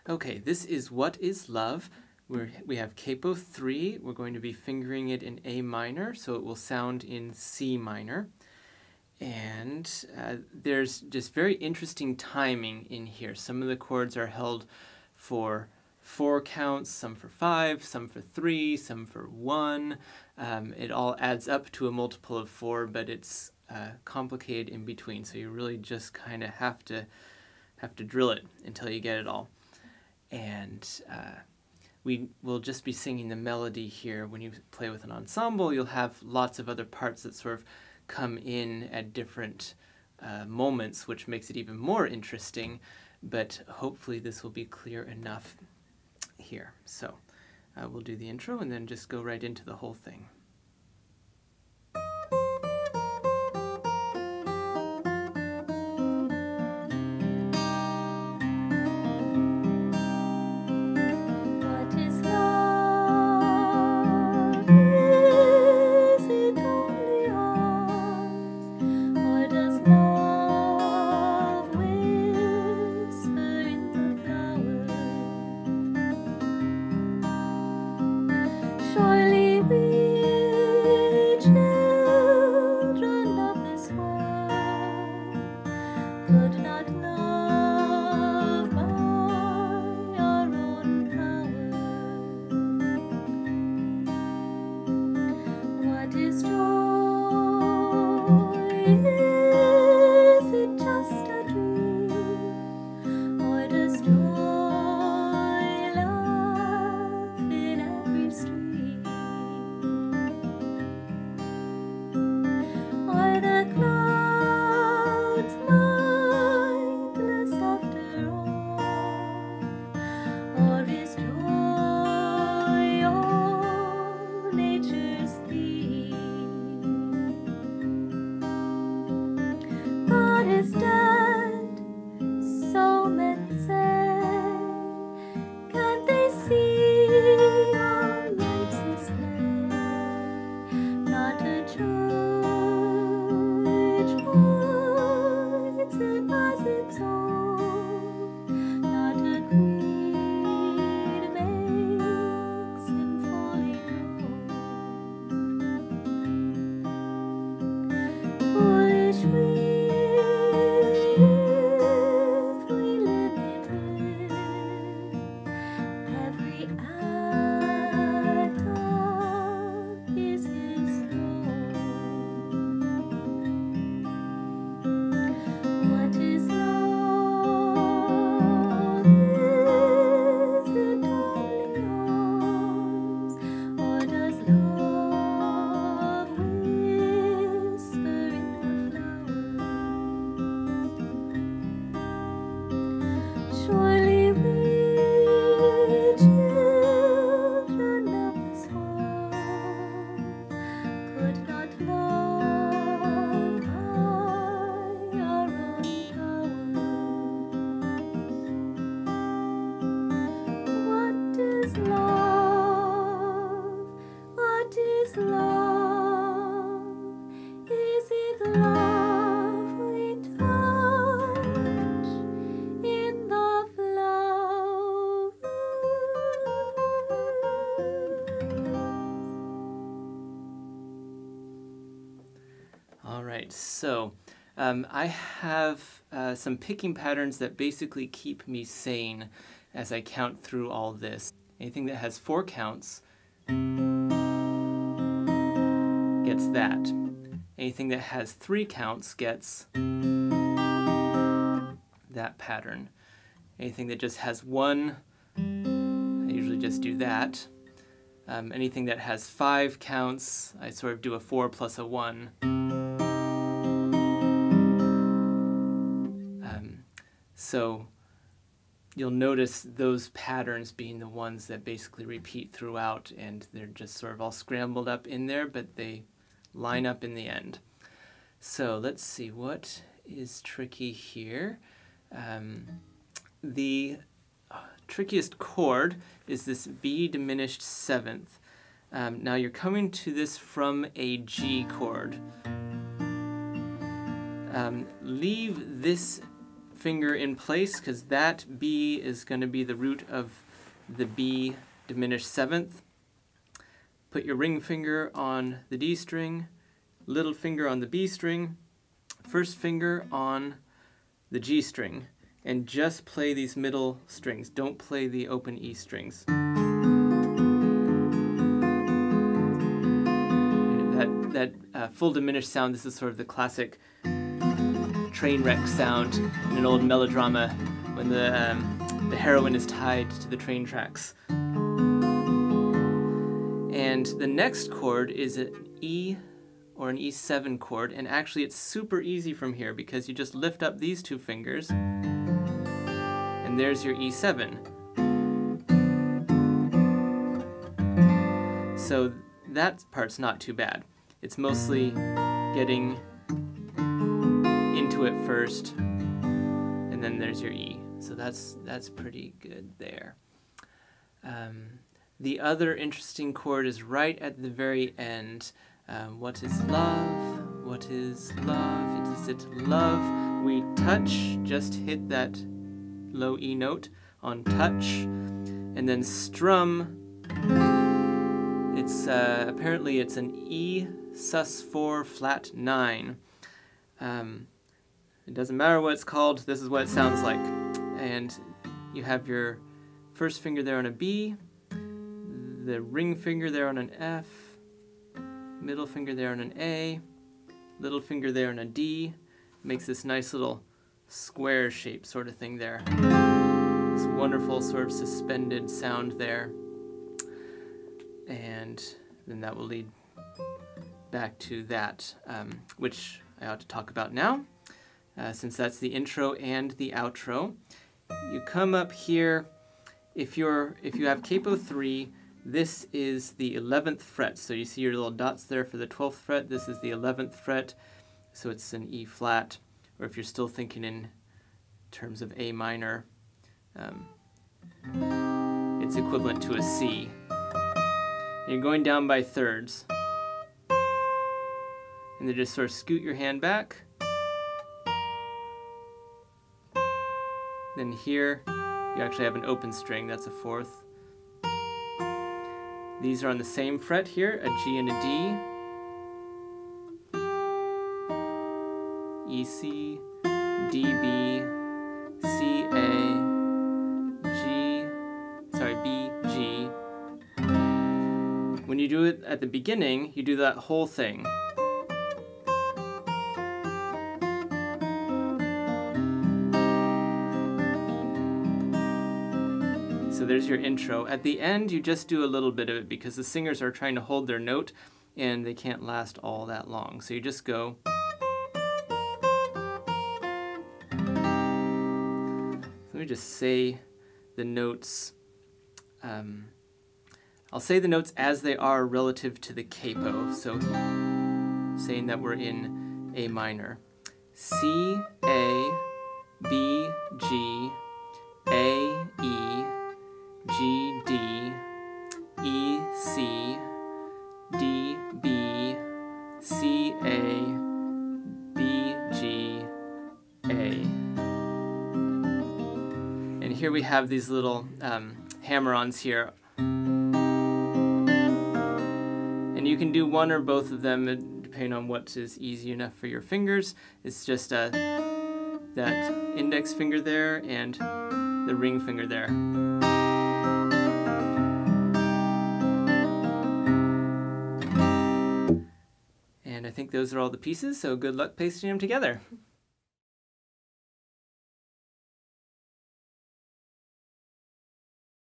Okay, this is What is Love? We have capo 3. We're going to be fingering it in A minor, so it will sound in C minor. And there's just very interesting timing in here. Some of the chords are held for 4 counts, some for 5, some for 3, some for 1. It all adds up to a multiple of 4, but it's complicated in between, so you really just kind of have to drill it until you get it all. And we will just be singing the melody here. When you play with an ensemble, you'll have lots of other parts that sort of come in at different moments, which makes it even more interesting, but hopefully this will be clear enough here. So we'll do the intro and then just go right into the whole thing. So I have some picking patterns that basically keep me sane as I count through all this. Anything that has 4 counts gets that. Anything that has 3 counts gets that pattern. Anything that just has 1, I usually just do that. Anything that has 5 counts, I sort of do a 4 plus a 1. So you'll notice those patterns being the ones that basically repeat throughout, and they're just sort of all scrambled up in there, but they line up in the end. So let's see, what is tricky here? The trickiest chord is this B diminished 7th. Now you're coming to this from a G chord. Leave this finger in place because that B is going to be the root of the B diminished seventh. Put your ring finger on the D string, little finger on the B string, first finger on the G string, and just play these middle strings. Don't play the open E strings. That full diminished sound, this is sort of the classic train wreck sound in an old melodrama when the heroine is tied to the train tracks. And the next chord is an E or an E7 chord, and actually it's super easy from here because you just lift up these two fingers and there's your E7. So that part's not too bad. It's mostly getting into it first, and then there's your E. So that's pretty good there. The other interesting chord is right at the very end. What is love? What is love? Is it love? We touch, just hit that low E note on touch, and then strum. It's apparently it's an E sus4 flat 9. It doesn't matter what it's called, this is what it sounds like. And you have your first finger there on a B, the ring finger there on an F, middle finger there on an A, little finger there on a D. Makes this nice little square shape sort of thing there. This wonderful sort of suspended sound there. And then that will lead back to that, which I ought to talk about now, since that's the intro and the outro. You come up here, if you have capo 3, this is the 11th fret. So you see your little dots there for the 12th fret. This is the 11th fret, so it's an E flat. Or if you're still thinking in terms of A minor, it's equivalent to a C. And you're going down by thirds. And then just sort of scoot your hand back. Then here, you actually have an open string, that's a 4th. These are on the same fret here, a G and a D. E, C, D, B, C, A, B, G. When you do it at the beginning, you do that whole thing. So there's your intro. At the end, you just do a little bit of it because the singers are trying to hold their note and they can't last all that long. So you just go. Let me just say the notes. I'll say the notes as they are relative to the capo. So saying that we're in A minor. C, A, B, G, A, E, G, D, E, C, D, B, C, A, B, G, A. And here we have these little hammer-ons here. And you can do one or both of them depending on what is easy enough for your fingers. It's just that index finger there and the ring finger there. And I think those are all the pieces, so good luck pasting them together.